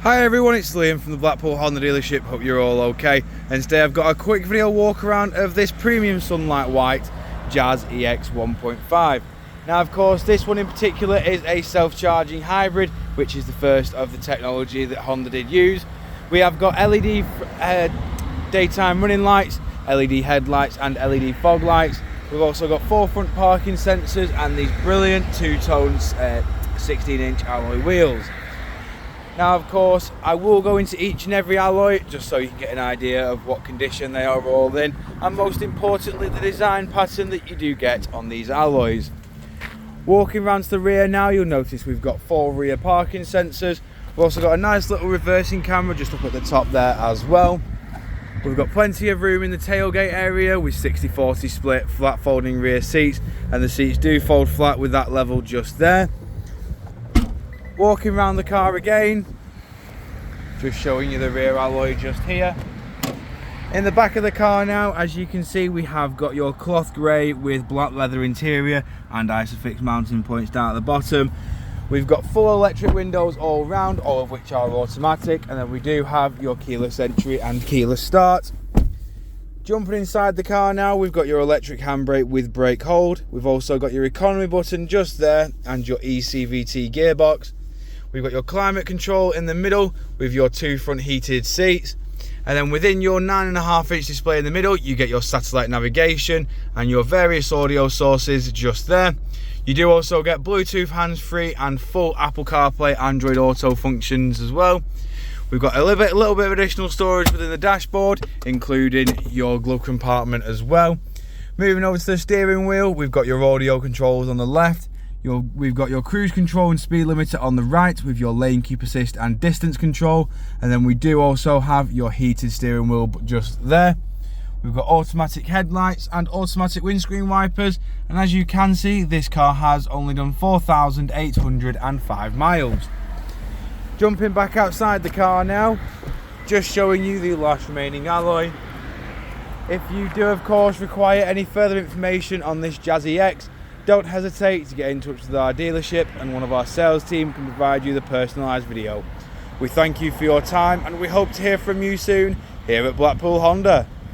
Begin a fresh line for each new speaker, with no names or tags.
Hi everyone, it's Liam from the Blackpool Honda dealership. Hope you're all okay. And today I've got a quick video walk around of this premium Sunlight White Jazz EX 1.5. Now of course this one in particular is a self-charging hybrid, which is the first of the technology that Honda did use. We have got LED daytime running lights, LED headlights and LED fog lights. We've also got 4 front parking sensors and these brilliant two-tone 16-inch alloy wheels. Now of course I will go into each and every alloy just so you can get an idea of what condition they are all in, and most importantly the design pattern that you do get on these alloys. Walking around to the rear now, you'll notice we've got 4 rear parking sensors. We've also got a nice little reversing camera just up at the top there as well. We've got plenty of room in the tailgate area with 60-40 split flat folding rear seats, and the seats do fold flat with that level just there. Walking around the car again, just showing you the rear alloy just here. In the back of the car now, as you can see, we have got your cloth grey with black leather interior and Isofix mounting points down at the bottom. We've got full electric windows all round, all of which are automatic, and then we do have your keyless entry and keyless start. Jumping inside the car now, we've got your electric handbrake with brake hold. We've also got your economy button just there and your eCVT gearbox. We've got your climate control in the middle with your 2 front heated seats. And then within your 9.5-inch display in the middle, you get your satellite navigation and your various audio sources just there. You do also get Bluetooth hands-free and full Apple CarPlay Android Auto functions as well. We've got a little bit of additional storage within the dashboard, including your glove compartment as well. Moving over to the steering wheel, we've got your audio controls on the left. We've got your cruise control and speed limiter on the right with your lane keep assist and distance control. And then we do also have your heated steering wheel just there. We've got automatic headlights and automatic windscreen wipers. And as you can see, this car has only done 4,805 miles. Jumping back outside the car now, just showing you the last remaining alloy. If you do of course require any further information on this Jazz EX, don't hesitate to get in touch with our dealership and one of our sales team can provide you the personalised video. We thank you for your time and we hope to hear from you soon here at Blackpool Honda.